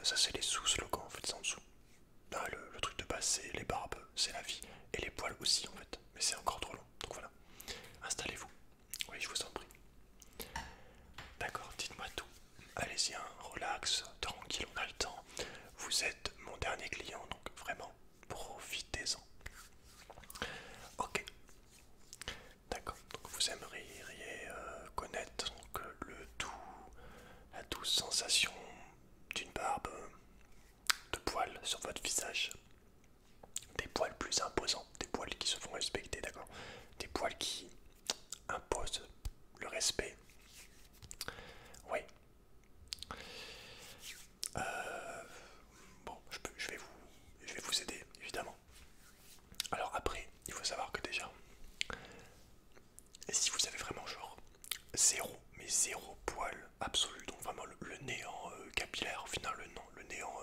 ça c'est les sous-slogans en fait, c'est en dessous. Ah, le truc de base c'est les barbes, c'est la vie, et les poils aussi en fait, mais c'est encore trop long, donc voilà. Installez-vous, oui je vous en prie. D'accord, dites-moi tout. Allez-y, hein, relax, tranquille, on a le temps. Vous êtes mon dernier client, donc vraiment, profitez-en. Ok, d'accord, donc vous aimeriez connaître donc, la douce sensation d'une barbe de poils sur votre visage. Des poils plus imposants, des poils qui se font respecter, d'accord. Des poils qui imposent le respect. Oui. Bon, je vais vous aider, évidemment. Alors après, il faut savoir que déjà, si vous avez vraiment genre zéro, mais zéro poil absolu, donc vraiment le néant capillaire, au final le néant,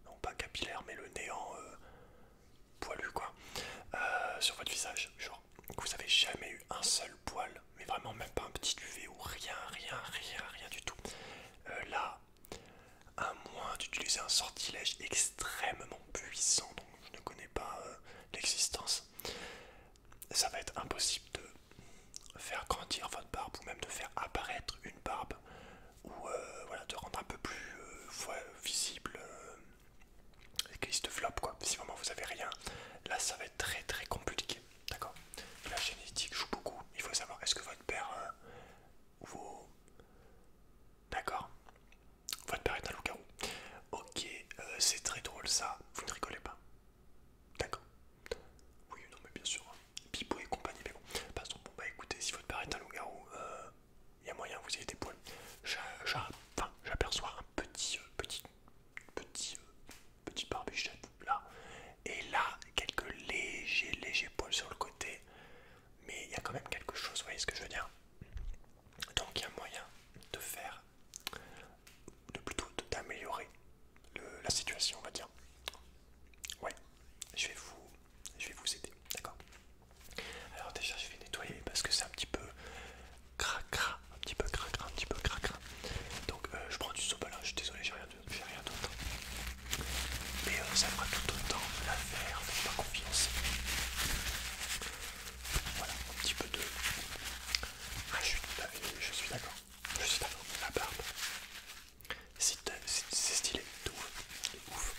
non pas capillaire, mais le néant poilu quoi, sur votre visage, genre que vous avez jamais eu un seul poil, mais vraiment même pas un petit duvet ou rien du tout. Là, à moins d'utiliser un sortilège extrêmement puissant dont je ne connais pas l'existence, ça va être impossible de faire grandir votre barbe ou même de faire apparaître une barbe ou voilà, de rendre un peu plus visible les listes de flop quoi. Si vraiment vous avez rien, là ça va être très compliqué, d'accord. La génétique joue beaucoup, il faut savoir est-ce que votre père ou vos... D'accord, votre père est un loup-garou. Ok, c'est très drôle ça, vous ne rigolez pas. D'accord. Oui, non mais bien sûr, hein. Pipo et compagnie, mais bon. Passons, bon bah écoutez, si votre père est un loup-garou, il y a moyen que vous ayez des poils. J'aperçois un petit barbichette là. Et là, quelques légers poils sur le côté. Mais il y a quand même quelque chose, vous voyez ce que je veux dire? Donc il y a moyen de faire, d'améliorer la situation, on va dire. Ouais, je vais vous aider, d'accord? Alors déjà je vais nettoyer parce que c'est un petit peu cracra, un petit peu cracra. Donc je prends du sobalin, je suis désolé, j'ai rien d'autre. Mais ça fera tout autant l'affaire, faites-moi confiance. Voilà, un petit peu de... Ah, je suis d'accord, la barbe. C'est stylé, de ouf,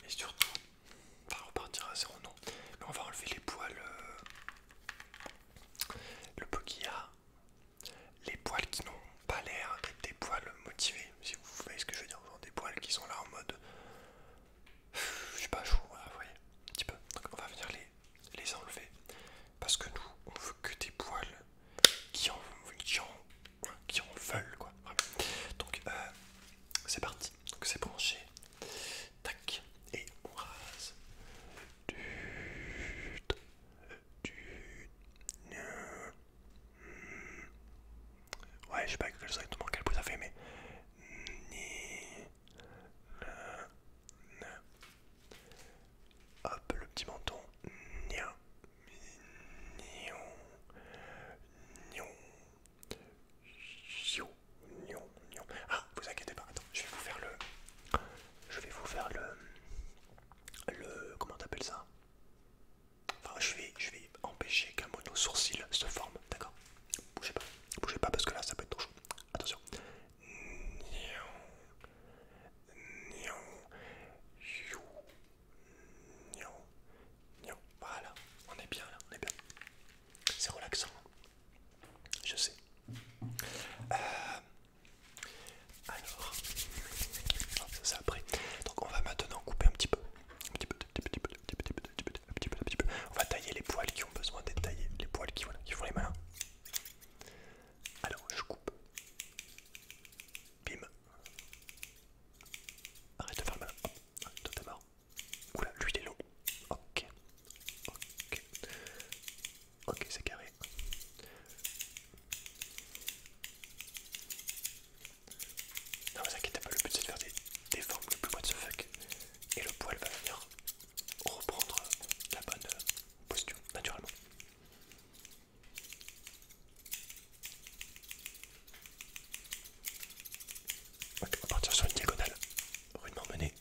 Et surtout, on va repartir à zéro, non. Mais on va enlever les poils. Le peu qu'il y a. Les poils qui n'ont pas l'air d'être des poils motivés. Si vous voyez ce que je veux dire. Genre des poils qui sont là en mode. Je sais pas, chaud, voilà, vous voyez. Un petit peu. Donc on va venir les enlever. Parce que nous, on veut que des poils qui en veulent, quoi. Vraiment. Donc c'est parti. Donc c'est branché. Tac. Et on rase. Ouais, je sais pas exactement quel bruit ça fait, mais. Hop, le petit menton. Nia. Nion. Nion. Nion. Nion. Nion. Ah, vous inquiétez pas, attends, je vais vous faire le. Je vais vous faire le. Comment t'appelles ça? Enfin, je vais empêcher qu'un mono sourcil se forme, d'accord? Bougez pas parce que là ça peut être trop chaud. Attention. Voilà, on est bien là, on est bien. C'est relaxant, je sais. Alors, ça c'est après. Donc on va maintenant couper un petit peu. On va tailler les poils qui ont besoin d'être taillés. Les poils qui, voilà, qui font les malins. Alors je coupe. Bim. Arrête de faire le malin. Hop, toi t'es mort. Oula, lui il est long. Ok. Ok. Ok, c'est carré. Non, vous inquiétez pas, le but c'est de faire des formes le plus what the fuck. Et le poil va venir reprendre la bonne posture, naturellement. Ok, on va partir sur une diagonale, rudement menée.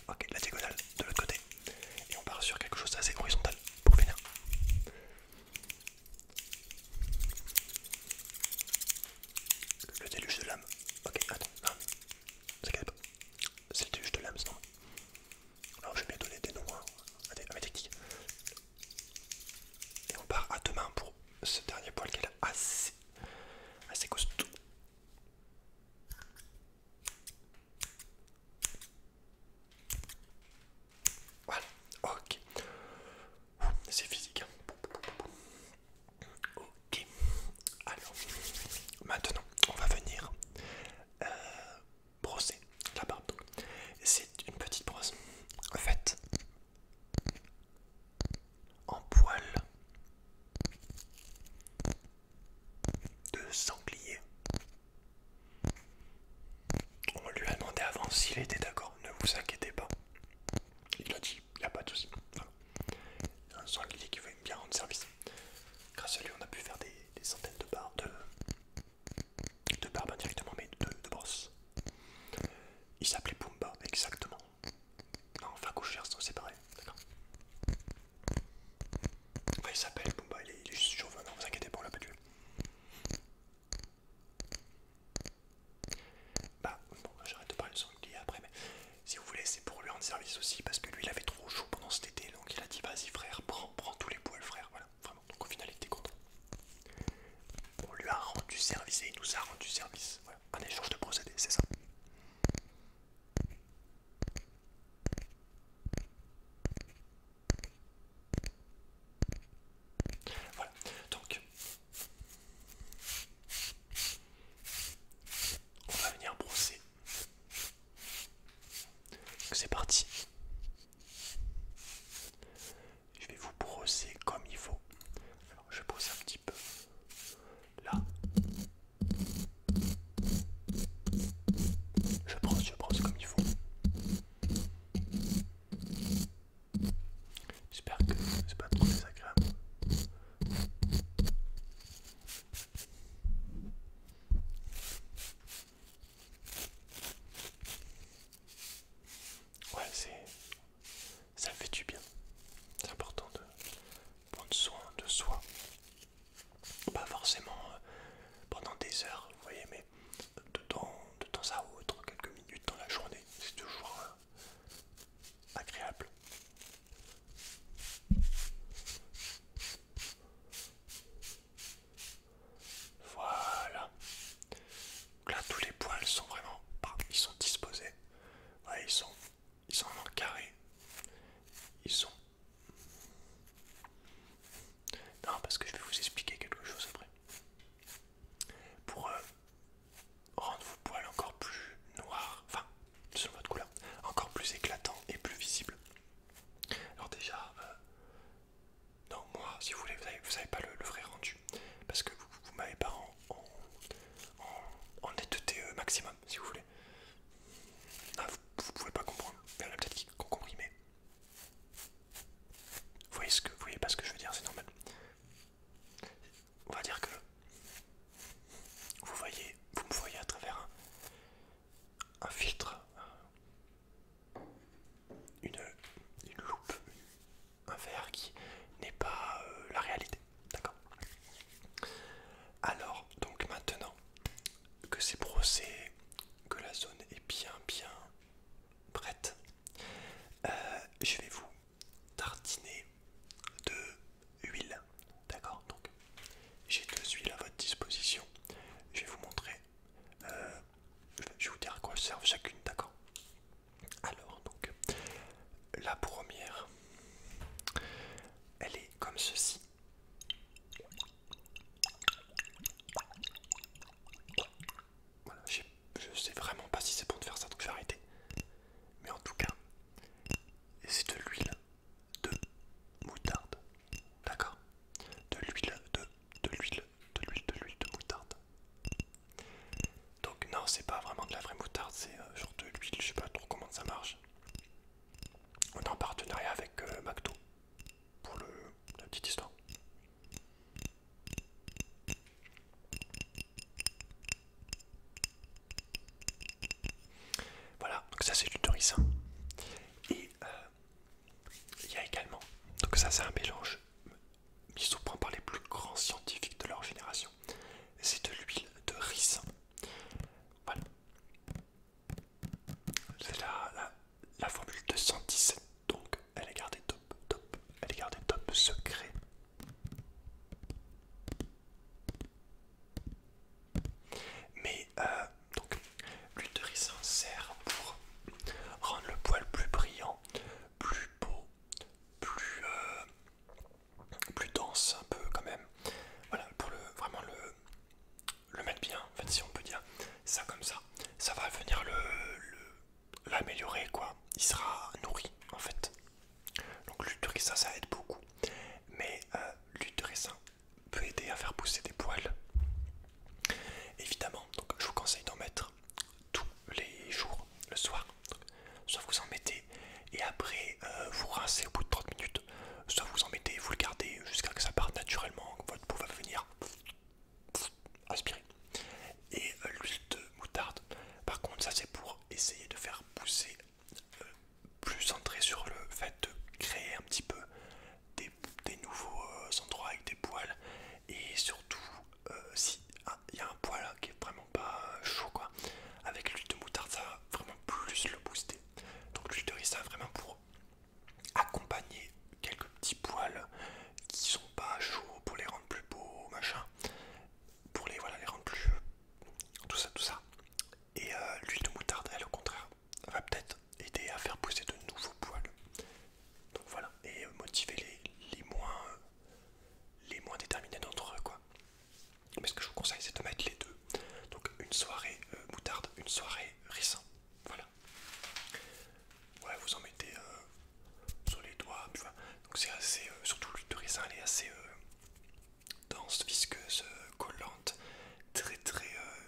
Ok, la diagonale de l'autre côté. Et on part sur quelque chose d'assez horizontal pour finir. Le déluge de lame. Ok, attends, non, ne t'inquiète pas. C'est le déluge de lame, sinon. Alors je vais bien donner des noms à mes techniques. Et on part à deux mains pour ce dernier poil qui est là assez costaud. Voilà, ok. C'est physique. Ok. Alors, maintenant, on va venir brosser la barbe. C'est une petite brosse faite en poil de sanglier. On lui a demandé avant s'il était d'accord, ne vous inquiétez pas. Il a dit, il n'y a pas de soucis. Voilà. Un sanglier qui veut bien rendre service. Grâce à lui, on a pu faire des centaines de barres de barbe indirectement, mais de brosse. Il s'appelait Pumba, exactement. Non, enfin, coucher, c'est pareil, d'accord. Enfin, il s'appelle Pumba, il est juste chauve, non, vous inquiétez pas, on l'a pas tué. Bah, bon, j'arrête de parler de sanglier après, mais si vous voulez, c'est pour lui rendre service aussi, parce que lui, il avait trop chaud pendant cet été, donc il a dit, vas-y frère, prends tous les poils, frère, voilà, vraiment. Donc au final, il était content. On lui a rendu service et il nous a rendu service. Voilà, un échange de procédés, c'est ça. Voilà, donc on va venir brosser. Donc c'est parti. Je vais vous brosser comme il faut. Alors je brosse un petit peu là. Je brosse comme il faut. J'espère que c'est pas trop désagréable. Ouais, ça fait du bien. C'est important de prendre soin de soi. ceci. Voilà, je sais vraiment pas si c'est bon de faire ça, donc je vais arrêter. Mais en tout cas, c'est de l'huile de moutarde. D'accord? De l'huile de moutarde. Donc non, c'est pas vraiment de la vraie moutarde, c'est genre de l'huile, je sais pas trop comment ça marche. On est en partenariat avec McDo pour la petite histoire. Voilà, donc ça c'est l'huile de ricin. Et il y a également, donc ça c'est un mélange mis au point par les plus grands scientifiques de leur génération. C'est de l'huile de ricin. Voilà. C'est la formule 217, donc elle est gardée top. Elle est gardée top secret. Mais donc l'huile de ricin sert pour rendre le poil plus brillant, plus beau, plus dense un peu quand même. Voilà, pour vraiment le mettre bien, en fait si on peut dire ça comme ça va venir l'améliorer quoi. Il sera nourri en fait. Donc l'huile de ricin ça aide beaucoup. Mais l'huile de ricin peut aider à faire pousser des poils. Évidemment, donc je vous conseille d'en mettre tous les jours, le soir. Soit vous en mettez et après vous rincez au bout de 30 minutes, soit vous en mettez et vous le gardez jusqu'à ce que ça parte naturellement, que votre peau va venir aspirer. Et l'huile de moutarde, par contre ça c'est pour essayer de faire pousser, plus centré sur le fait de créer un petit peu des nouveaux endroits avec des poils. Et surtout si il y a un poil qui est vraiment pas chaud quoi, avec l'huile de moutarde ça va vraiment plus le booster. Donc l'huile de ricin vraiment pour accompagner quelques petits poils qui sont pas chauds, pour les rendre plus beaux machin, pour les rendre plus tout ça. Et l'huile de moutarde elle au contraire va peut-être aider à faire pousser de nouveaux poils. Donc voilà, et motiver les moins déterminés d'entre eux quoi. Mais ce que je vous conseille c'est de mettre les deux. Donc une soirée moutarde, une soirée ricin. Voilà. Ouais, vous en mettez sur les doigts. Puis voilà. Donc c'est assez, surtout l'huile de ricin elle est assez dense, visqueuse, collante, très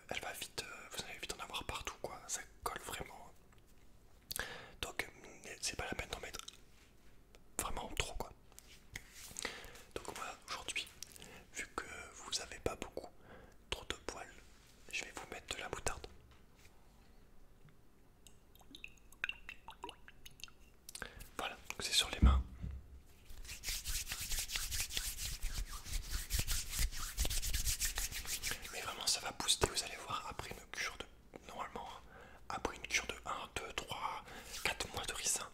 elle va vite, vous allez vite en avoir partout quoi. Ça colle vraiment. Donc c'est pas la peine d'en mettre vraiment trop quoi. Donc moi aujourd'hui, vu que vous avez pas beaucoup trop de poils, je vais vous mettre de la moutarde. Voilà, donc c'est sur les mains. Mais vraiment ça va booster, vous allez voir après une cure de... Normalement, après une cure de 1, 2, 3, 4 mois de ricin,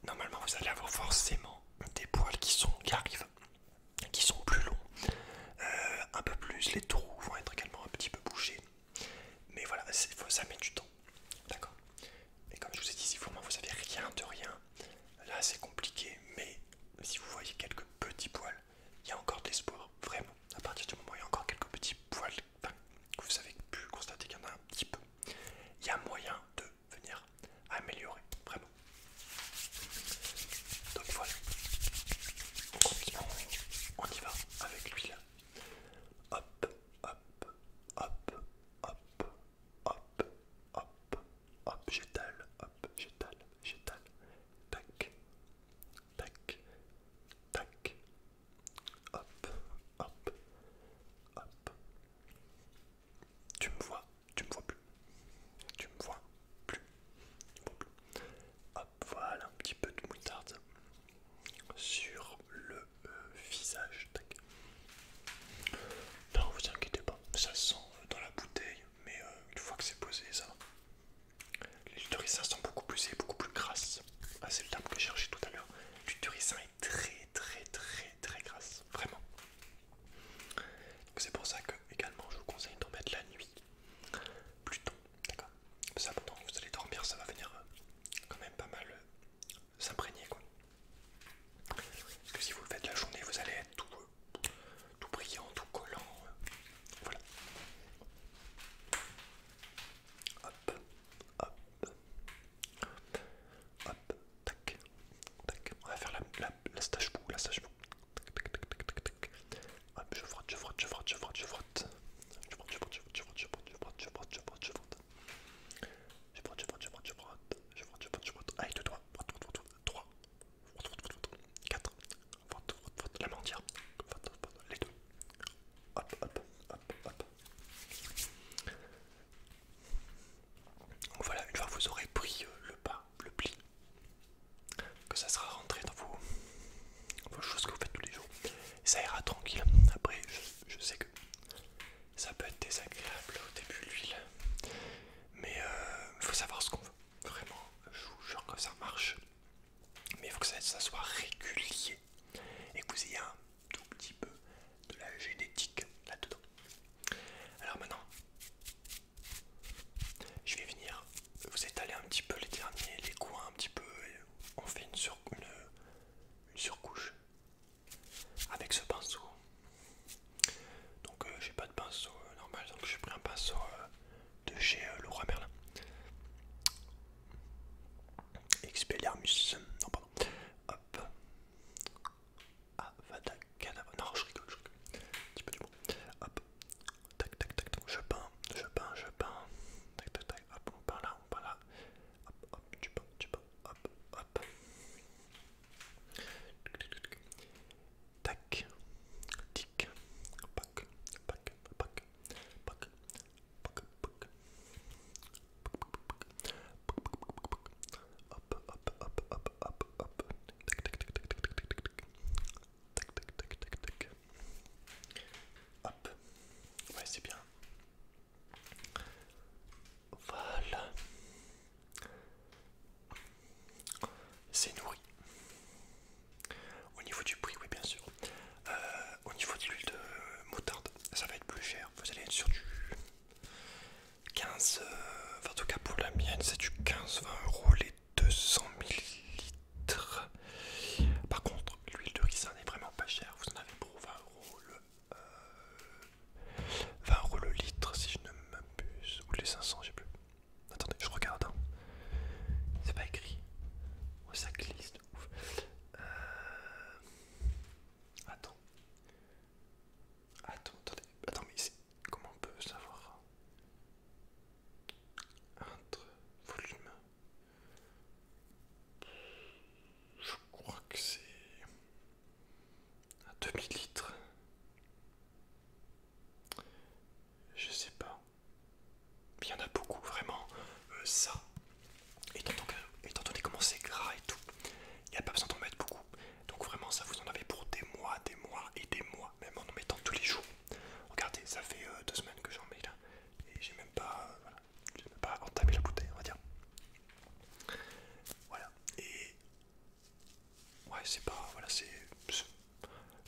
normalement vous allez avoir forcément des poils qui arrivent, qui sont plus longs, un peu plus, les trous vont être également un petit peu bougés. Mais voilà, ça met du temps, d'accord. Et comme je vous ai dit, si vraiment vous avez rien de rien, là c'est compliqué, mais si vous voyez quelques petits poils, il y a encore de l'espoir, vraiment. À partir du moment où il y a encore quelques petits poils, enfin, que vous avez pu constater qu'il y en a un petit peu, il y a moyen de venir améliorer, vraiment. Donc voilà, on y va avec l'huile. Hop, hop, hop, hop, hop, hop, hop, j'étale, tac, tac, tac, hop, hop, hop. Tu me vois plus, tu me vois plus, tu me vois plus. Hop, voilà un petit peu de moutarde sur le visage, tac. Non, vous inquiétez pas, ça sent dans la bouteille, mais une fois que c'est posé, ça va. L'huile de ricin sent beaucoup plus et beaucoup plus grasse. Ah, c'est le terme que j'ai cherché tout à l'heure. L'huile de ricin est très grasse, vraiment. Donc c'est pour ça que également je vous conseille d'en mettre la nuit, plus tôt, d'accord. Ça pendant que vous allez dormir, ça va venir quand même pas mal s'imprégner quoi. vous ayez un tout petit peu de la génétique là-dedans. Alors maintenant, je vais venir vous étaler un petit peu les derniers, les coins un petit peu. On fait une surcouche avec ce pinceau. Donc j'ai pas de pinceau normal, donc j'ai pris un pinceau de chez Leroy Merlin. Expelliarmus. Non, pardon. Hop. Ah, Vada Kedavra. Non, je rigole, je rigole. Un petit peu du bon. Hop. Tac, tac, tac, tac. Je peins, je peins, je peins. Tac, tac, tac. Hop, on peint là, on peint là. Hop, hop, tu peins, tu peins. Hop, hop. Tac. Tic. Pac, pac, pac, pac, pac, pac. Hop, hop, hop, hop, hop, hop. Tac, tac, tac, tac, tac, tac, tac, tac. Tac, tac, tac, tac, tac. Hop. Ouais, c'est bien. Voilà. C'est nourri. Au niveau du prix, oui, bien sûr. Au niveau de l'huile de moutarde, ça va être plus cher. Vous allez être sur du 15, enfin, en tout cas pour la mienne, c'est du 15-20 € les 200 millilitres. Par contre, l'huile de ricin n'est vraiment pas chère. Vous en avez pour 20 € le litre, si je ne m'abuse. Ou les 500, je sais plus. Attendez, je regarde. Hein. C'est pas écrit. Oh, ça glisse de ouf. Attends. Attends, mais comment on peut savoir? Entre volume. Je crois que c'est un demi-litre. Je sais pas. Il y en a beaucoup, vraiment. Ça. Étant donné comment c'est gras et tout, il n'y a pas besoin d'en mettre beaucoup. Donc vraiment, ça vous en avez pour des mois et des mois, même en mettant tous les jours. Regardez, ça fait 2 semaines que j'en mets là. Et j'ai même pas, voilà, j'ai même pas entamé la bouteille, on va dire. Voilà. Et ouais, c'est pas, voilà, c'est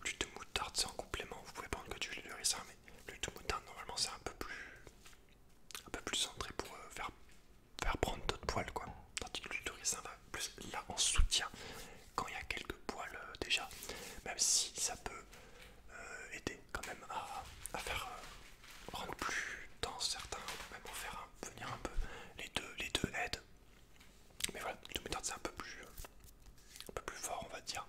l'huile de moutarde, c'est en complément. Vous pouvez prendre que du huile de ricin, mais l'huile de moutarde, normalement, c'est un peu plus centré pour faire prendre d'autres poils, quoi. Tandis que l'huile de ricin va plus là en soutien quand il y a quelques poils déjà, même si ça peut aider quand même à faire rendre plus dense certains, même en faire venir un peu. Les deux aident. Mais voilà, l'huile de moutarde c'est un peu plus fort, on va dire.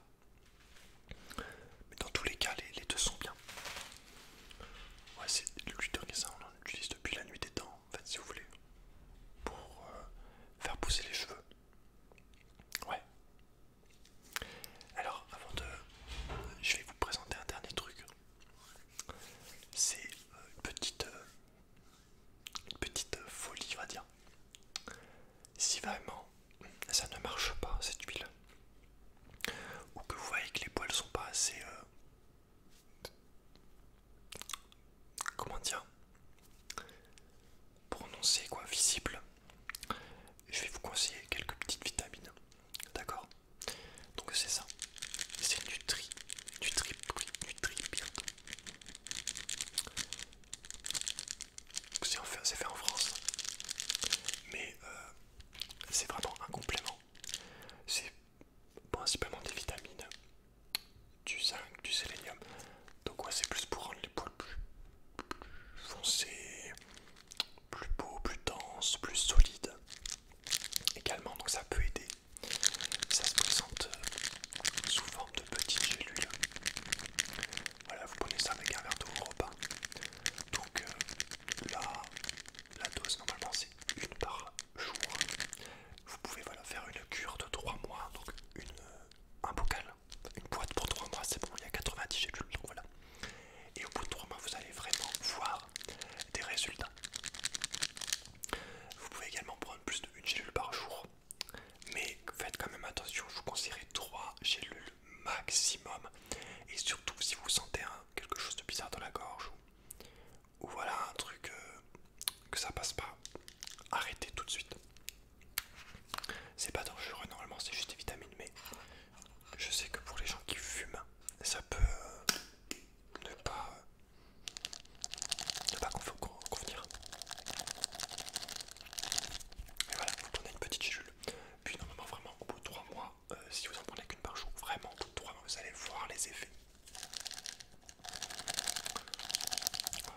les effets.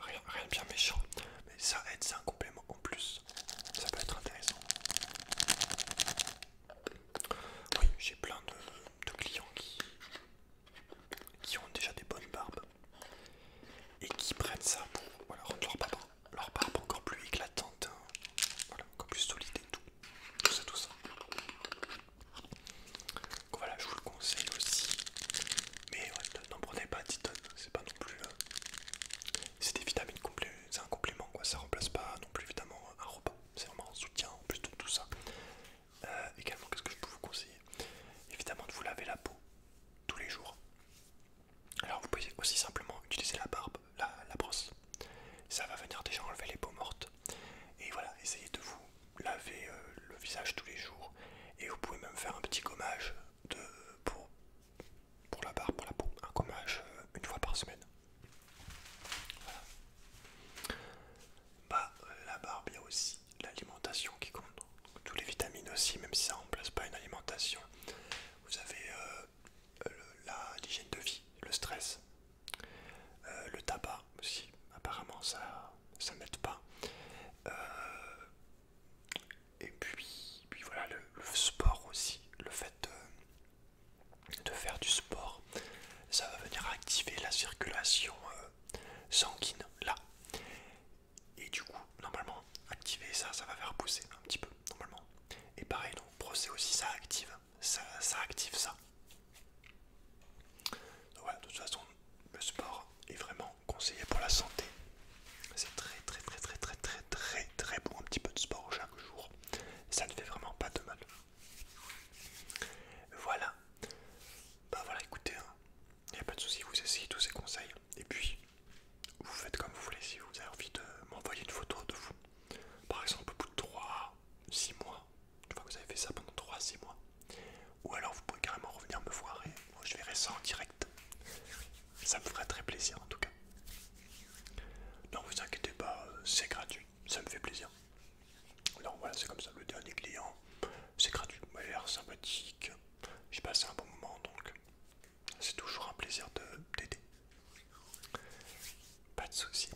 Rien de bien méchant, mais ça aide, c'est un complément en plus. Ça peut être intéressant. Oui, j'ai plein de clients qui ont déjà des bonnes barbes et qui prennent ça pour voilà, rendre leur barbe encore plus éclatante, hein. Voilà, encore plus solide et tout. Tout ça. Donc voilà, je vous le conseille aussi. Mais ouais, n'en prenez pas 10 tonnes, c'est pas non plus. C'est des vitamines complètes, c'est un complément quoi, ça remplace pas non plus évidemment un repas. C'est vraiment un soutien en plus de tout ça. Également, qu'est-ce que je peux vous conseiller? Évidemment de vous laver la peau tous les jours. Alors vous pouvez aussi simplement utiliser la barbe, la brosse. Ça va venir déjà enlever les peaux mortes. Et voilà, essayez de vous laver le visage tous les jours. Et vous pouvez même faire un petit gommage pour la barbe, pour la peau. Un gommage une fois par semaine. Voilà. Bah, la barbe, il y a aussi l'alimentation qui compte. Donc, tous les vitamines aussi, même si ça ne remplace pas une alimentation. Vous avez l'hygiène de vie, le stress, le tabac aussi. Apparemment, ça n'aide pas. Euh, et puis voilà, le sport aussi. Le fait de faire du sport, ça va venir activer la circulation sanguine là. Et du coup, normalement, activer ça, ça va faire pousser un petit peu, normalement. Et pareil, donc, brosser aussi, ça active. Ça active ça. Donc voilà, de toute façon, le sport est vraiment conseillé pour la santé. C'est très bon, un petit peu de sport chaque jour. Ça ne fait vraiment pas de mal. Voilà. Bah voilà, écoutez, il n'y a pas de souci, vous essayez tous ces conseils. Et puis, vous faites comme vous voulez. Si vous avez envie de m'envoyer une photo de vous, par exemple au bout de 3-6 mois, une fois que vous avez fait ça pendant 3-6 mois, ou alors vous pouvez carrément revenir me voir et moi je verrai ça en direct. Ça me ferait très plaisir en tout cas. Non, vous inquiétez pas, c'est gratuit, ça me fait plaisir. Alors voilà, c'est comme ça, le dernier client, c'est gratuit, il m'a l'air sympathique, j'ai passé un bon moment donc c'est toujours un plaisir d'aider. Pas de soucis.